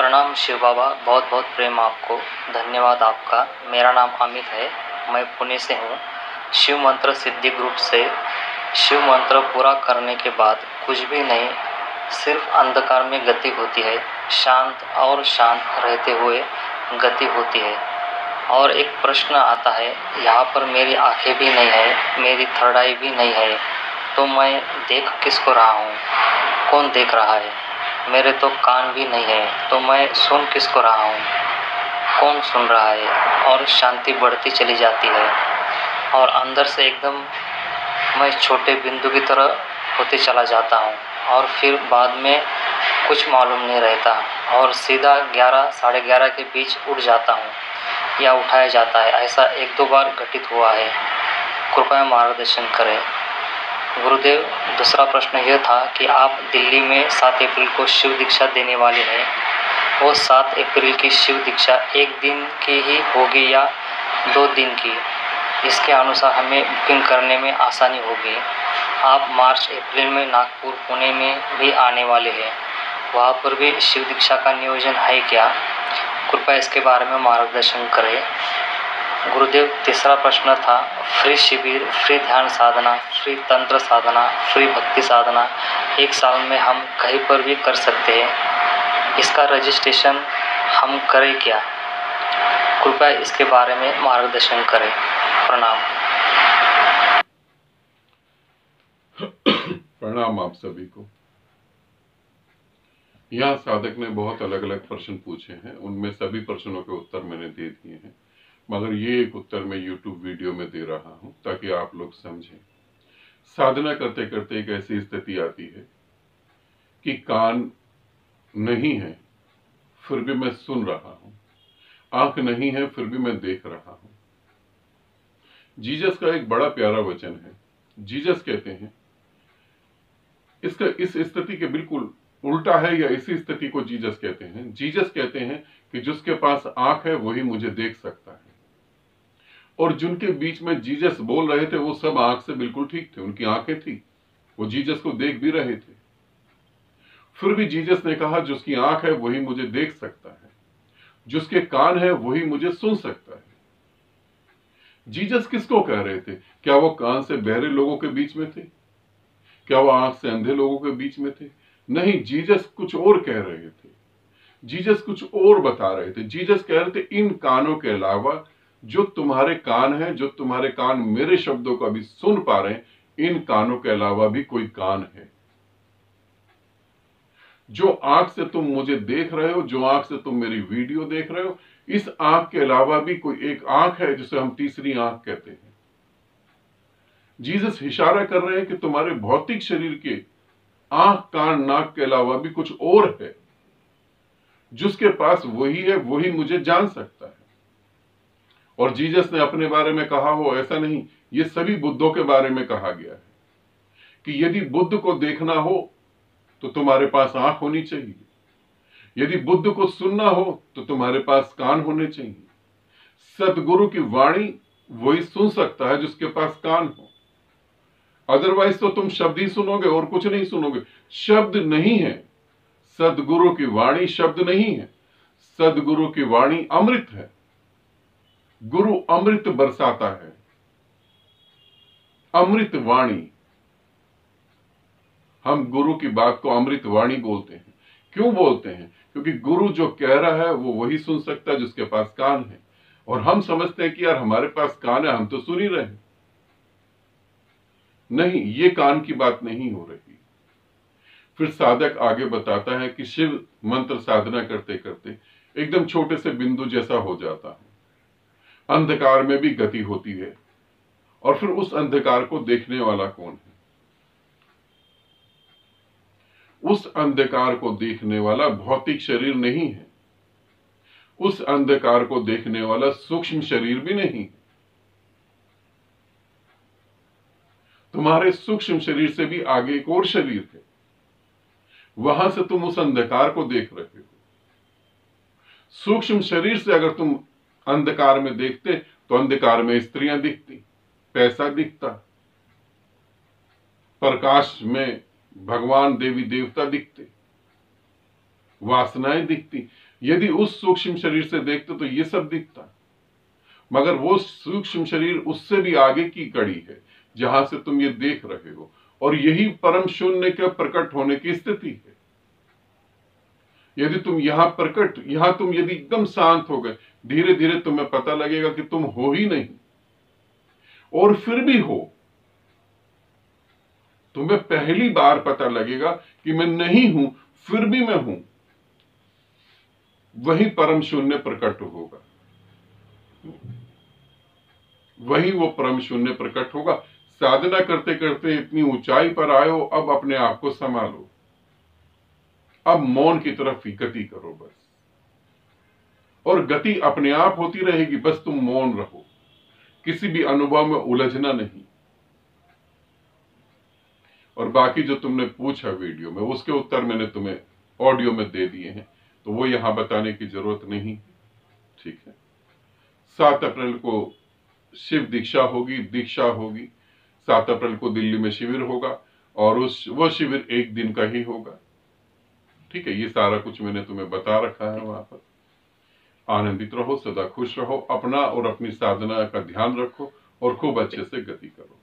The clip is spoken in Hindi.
प्रणाम शिव बाबा, बहुत बहुत प्रेम आपको। धन्यवाद आपका। मेरा नाम अमित है, मैं पुणे से हूँ। शिव मंत्र सिद्धि ग्रुप से शिव मंत्र पूरा करने के बाद कुछ भी नहीं, सिर्फ अंधकार में गति होती है, शांत और शांत रहते हुए गति होती है। और एक प्रश्न आता है, यहाँ पर मेरी आंखें भी नहीं है, मेरी थर्ड आई भी नहीं है, तो मैं देख किसको रहा हूँ? कौन देख रहा है? मेरे तो कान भी नहीं है, तो मैं सुन किसको रहा हूँ? कौन सुन रहा है? और शांति बढ़ती चली जाती है और अंदर से एकदम मैं छोटे बिंदु की तरह होते चला जाता हूँ और फिर बाद में कुछ मालूम नहीं रहता और सीधा 11 साढ़े 11 के बीच उठ जाता हूँ या उठाया जाता है। ऐसा 1-2 बार घटित हुआ है, कृपया मार्गदर्शन करें गुरुदेव। दूसरा प्रश्न यह था कि आप दिल्ली में 7 अप्रैल को शिव दीक्षा देने वाले हैं। वो 7 अप्रैल की शिव दीक्षा 1 दिन की ही होगी या 2 दिन की? इसके अनुसार हमें बुकिंग करने में आसानी होगी। आप मार्च अप्रैल में नागपुर पुणे में भी आने वाले हैं, वहाँ पर भी शिव दीक्षा का नियोजन है क्या? कृपया इसके बारे में मार्गदर्शन करें गुरुदेव। तीसरा प्रश्न था, फ्री शिविर, फ्री ध्यान साधना, फ्री तंत्र साधना, फ्री भक्ति साधना 1 साल में हम कहीं पर भी कर सकते हैं, इसका रजिस्ट्रेशन हम करें क्या? कृपया इसके बारे में मार्गदर्शन करें। प्रणाम। प्रणाम आप सभी को। यहाँ साधक ने बहुत अलग अलग प्रश्न पूछे हैं, उनमें सभी प्रश्नों के उत्तर मैंने दे दिए हैं, मगर ये एक उत्तर मैं YouTube वीडियो में दे रहा हूं ताकि आप लोग समझें। साधना करते करते एक ऐसी स्थिति आती है कि कान नहीं है फिर भी मैं सुन रहा हूं, आंख नहीं है फिर भी मैं देख रहा हूं। जीसस का एक बड़ा प्यारा वचन है। जीसस कहते हैं, इसका इस स्थिति के बिल्कुल उल्टा है, या इसी स्थिति को जीसस कहते हैं। जीसस कहते हैं कि जिसके पास आंख है वही मुझे देख सकता है। और जिनके बीच में जीसस बोल रहे थे वो सब आंख से बिल्कुल ठीक थे, उनकी आंखें थी, वो जीसस को देख भी रहे थे। फिर भी जीसस ने कहा जिसकी आंख है वही मुझे देख सकता है, जिसके कान है वही मुझे सुन सकता है। जीसस किसको कह रहे थे? क्या वो कान से बहरे लोगों के बीच में थे? क्या वो आंख से अंधे लोगों के बीच में थे? नहीं, जीसस कुछ और कह रहे थे। जीसस कुछ और बता रहे थे। जीसस कह रहे थे, इन कानों के अलावा जो तुम्हारे कान है, जो तुम्हारे कान मेरे शब्दों को अभी सुन पा रहे हैं, इन कानों के अलावा भी कोई कान है। जो आंख से तुम मुझे देख रहे हो, जो आंख से तुम मेरी वीडियो देख रहे हो, इस आंख के अलावा भी कोई एक आंख है जिसे हम तीसरी आंख कहते हैं। जीसस इशारा कर रहे हैं कि तुम्हारे भौतिक शरीर के आंख, कान, नाक के अलावा भी कुछ और है, जिसके पास वही है वही मुझे जान सकता है। और जीसस ने अपने बारे में कहा हो ऐसा नहीं, ये सभी बुद्धों के बारे में कहा गया है कि यदि बुद्ध को देखना हो तो तुम्हारे पास आंख होनी चाहिए, यदि बुद्ध को सुनना हो तो तुम्हारे पास कान होने चाहिए। सदगुरु की वाणी वही सुन सकता है जिसके पास कान हो, अदरवाइज तो तुम शब्द ही सुनोगे और कुछ नहीं सुनोगे। शब्द नहीं है, सदगुरु की वाणी शब्द नहीं है, सदगुरु की वाणी अमृत है। गुरु अमृत बरसाता है, अमृत वाणी। हम गुरु की बात को अमृत वाणी बोलते हैं। क्यों बोलते हैं? क्योंकि गुरु जो कह रहा है वो वही सुन सकता है जिसके पास कान है। और हम समझते हैं कि यार हमारे पास कान है, हम तो सुन ही रहे हैं। नहीं, ये कान की बात नहीं हो रही। फिर साधक आगे बताता है कि शिव मंत्र साधना करते करते एकदम छोटे से बिंदु जैसा हो जाता है, अंधकार में भी गति होती है। और फिर उस अंधकार को देखने वाला कौन है? उस अंधकार को देखने वाला भौतिक शरीर नहीं है, उस अंधकार को देखने वाला सूक्ष्म शरीर भी नहीं। तुम्हारे सूक्ष्म शरीर से भी आगे एक और शरीर है, वहां से तुम उस अंधकार को देख रहे हो। सूक्ष्म शरीर से अगर तुम अंधकार में देखते तो अंधकार में स्त्रियां दिखती, पैसा दिखता, प्रकाश में भगवान देवी देवता दिखते, वासनाएं दिखती। यदि उस सूक्ष्म शरीर से देखते तो ये सब दिखता, मगर वो सूक्ष्म शरीर उससे भी आगे की कड़ी है जहां से तुम ये देख रहे हो, और यही परम शून्य के प्रकट होने की स्थिति है। यदि तुम यहां तुम यदि एकदम शांत हो गए, धीरे धीरे तुम्हें पता लगेगा कि तुम हो ही नहीं, और फिर भी हो। तुम्हें पहली बार पता लगेगा कि मैं नहीं हूं, फिर भी मैं हूं। वही परम शून्य प्रकट होगा, वही वो परम शून्य प्रकट होगा। साधना करते करते इतनी ऊंचाई पर आए हो, अब अपने आप को संभालो, अब मौन की तरफ ही गति करो बस, और गति अपने आप होती रहेगी, बस तुम मौन रहो, किसी भी अनुभव में उलझना नहीं। और बाकी जो तुमने पूछा वीडियो में, उसके उत्तर मैंने तुम्हें ऑडियो में दे दिए हैं, तो वो यहां बताने की जरूरत नहीं, ठीक है। 7 अप्रैल को शिव दीक्षा होगी। 7 अप्रैल को दिल्ली में शिविर होगा, और वो शिविर 1 दिन का ही होगा, ठीक है। ये सारा कुछ मैंने तुम्हें बता रखा है वहां पर। आनंदित रहो, सदा खुश रहो, अपना और अपनी साधना का ध्यान रखो, और खूब अच्छे से गति करो।